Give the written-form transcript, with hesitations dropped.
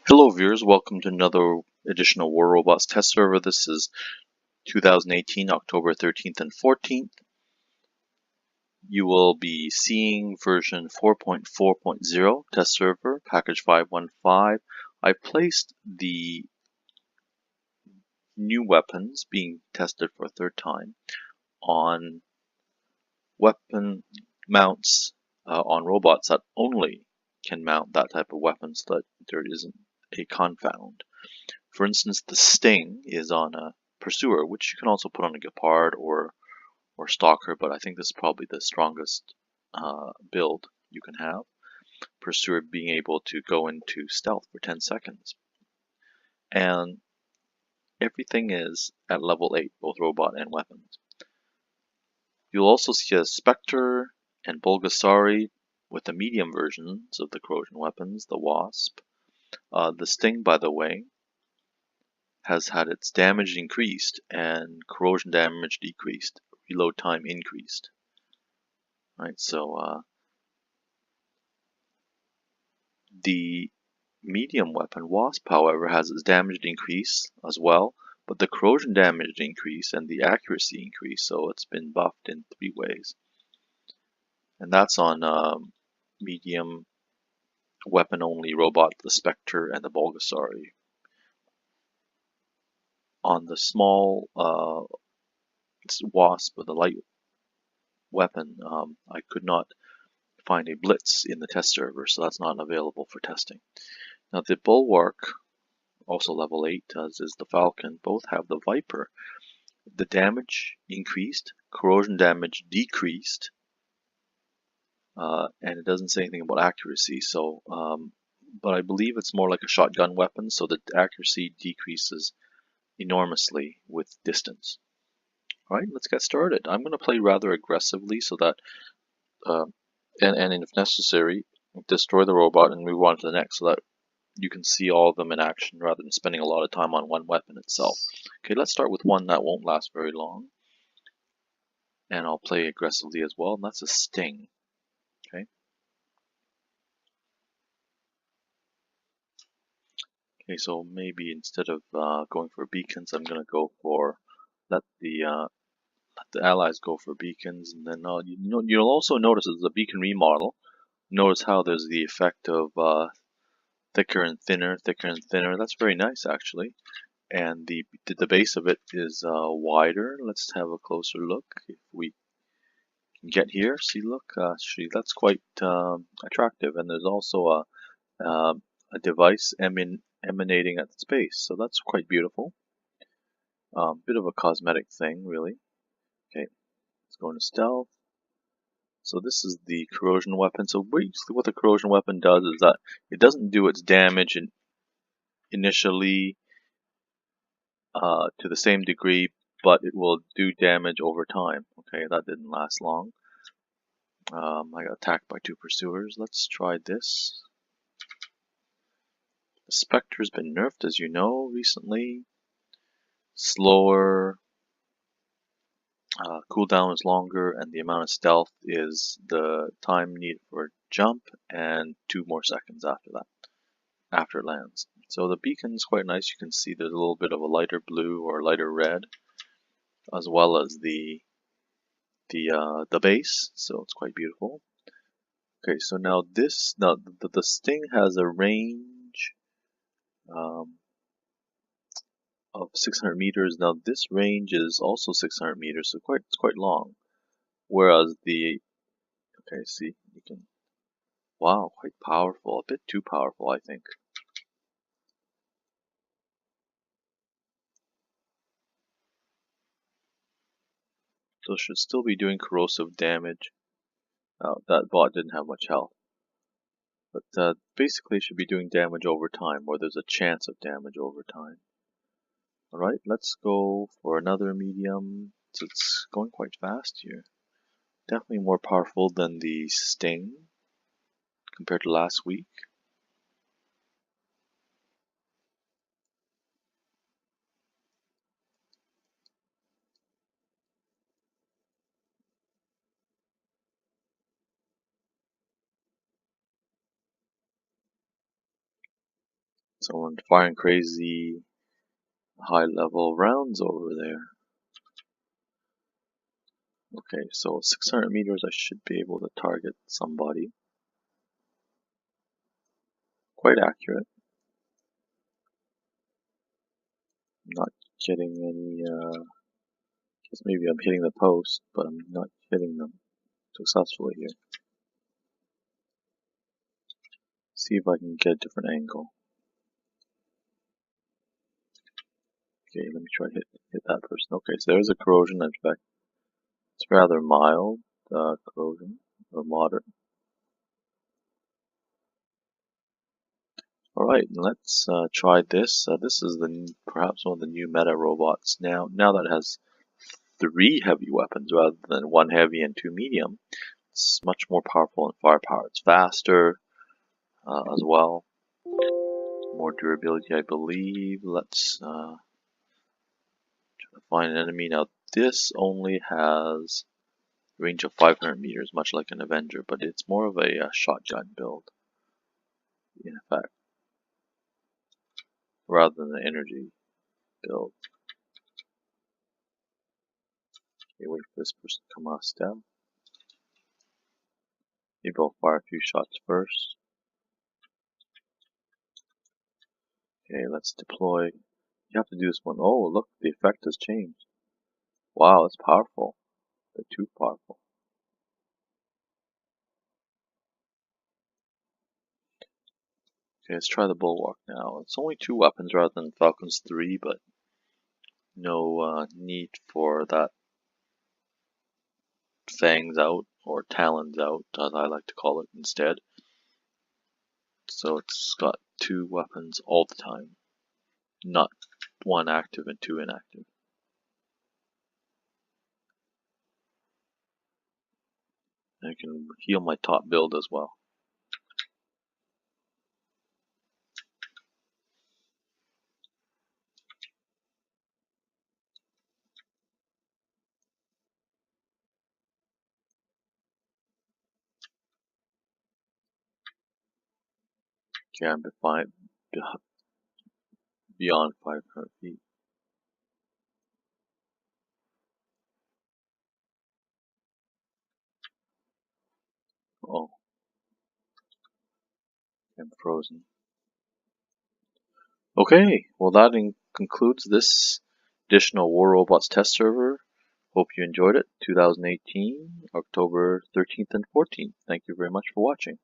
Hello viewers, welcome to another edition of War Robots Test Server. This is 2018, October 13th and 14th. You will be seeing version 4.4.0 Test Server, package 515. I placed the new weapons being tested for a third time on weapon mounts on robots that only can mount that type of weapon so that there isn't a confound. For instance, the Sting is on a Pursuer, which you can also put on a Gepard or Stalker, but I think this is probably the strongest build you can have. Pursuer being able to go into stealth for 10 seconds. And everything is at level 8, both robot and weapons. You'll also see a Spectre and Bulgasari with the medium versions of the corrosion weapons, the Wasp. The Sting, by the way, has had its damage increased and corrosion damage decreased, reload time increased. Right, so the medium weapon Wasp, however, has its damage increase as well, but the corrosion damage increase and the accuracy increase, so it's been buffed in 3 ways. And that's on medium weapon only robot, the Spectre and the Bulgasari. On the small Wasp with a light weapon, I could not find a Blitz in the test server, so that's not available for testing. Now the Bulwark, also level 8, as is the Falcon, both have the Viper. The damage increased, corrosion damage decreased, and it doesn't say anything about accuracy, so but I believe it's more like a shotgun weapon, so the accuracy decreases enormously with distance. Alright, let's get started. I'm going to play rather aggressively so that, and if necessary, destroy the robot and move on to the next so that you can see all of them in action rather than spending a lot of time on one weapon itself. Okay, let's start with one that won't last very long. And I'll play aggressively as well, and that's a Sting. Okay. Okay, so maybe instead of going for beacons, I'm going to go for let the allies go for beacons, and then you'll also notice as a beacon remodel. Notice how there's the effect of thicker and thinner, thicker and thinner. That's very nice actually. And the base of it is wider. Let's have a closer look. If we can get here, see, look, actually that's quite attractive. And there's also a device emanating at the space, so that's quite beautiful. Bit of a cosmetic thing, really. Okay, let's go into stealth. So this is the corrosion weapon. So basically what the corrosion weapon does is that it doesn't do its damage initially to the same degree, but it will do damage over time. Okay, that didn't last long. I got attacked by 2 pursuers. Let's try this. The Spectre's been nerfed, as you know, recently. Slower, cooldown is longer, and the amount of stealth is the time needed for a jump and 2 more seconds after that, after it lands. So the beacon is quite nice. You can see there's a little bit of a lighter blue or lighter red, as well as the base. So it's quite beautiful. Okay, so now the Sting has a range of 600 meters. Now this range is also 600 meters, so it's quite long. Whereas okay, see, you can, wow, quite powerful, a bit too powerful, I think. So it should still be doing corrosive damage. That bot didn't have much health. But basically it should be doing damage over time, or there's a chance of damage over time. Alright, let's go for another medium. So it's going quite fast here. Definitely more powerful than the Sting compared to last week. Someone firing crazy high level rounds over there. Okay, so 600 meters I should be able to target somebody. Quite accurate. Not getting any, guess maybe I'm hitting the post, but I'm not hitting them successfully here. See if I can get a different angle. Okay, let me try to hit that person. Okay, so there's a corrosion. In fact, it's rather mild corrosion, or moderate. Alright, let's try this. This is perhaps one of the new meta robots now. Now that it has 3 heavy weapons rather than 1 heavy and 2 medium, it's much more powerful in firepower. It's faster as well. More durability, I believe. Let's try to find an enemy. Now, this only has a range of 500 meters, much like an Avenger, but it's more of a shotgun build, in effect, rather than an energy build. Okay, wait for this person to come off step. Maybe I'll fire a few shots first. Okay, let's deploy. You have to do this one. Oh, look, the effect has changed. Wow, it's powerful. They're too powerful. Okay, let's try the Bulwark now. It's only 2 weapons rather than Falcon's 3, but no need for that fangs out, or talons out, as I like to call it instead. So it's got 2 weapons all the time, not 1 active and 2 inactive. And I can heal my top build as well. Okay, I'm beyond 500 feet. Oh, I'm frozen. Okay, well that concludes this edition of War Robots test server. Hope you enjoyed it. 2018, October 13th and 14th. Thank you very much for watching.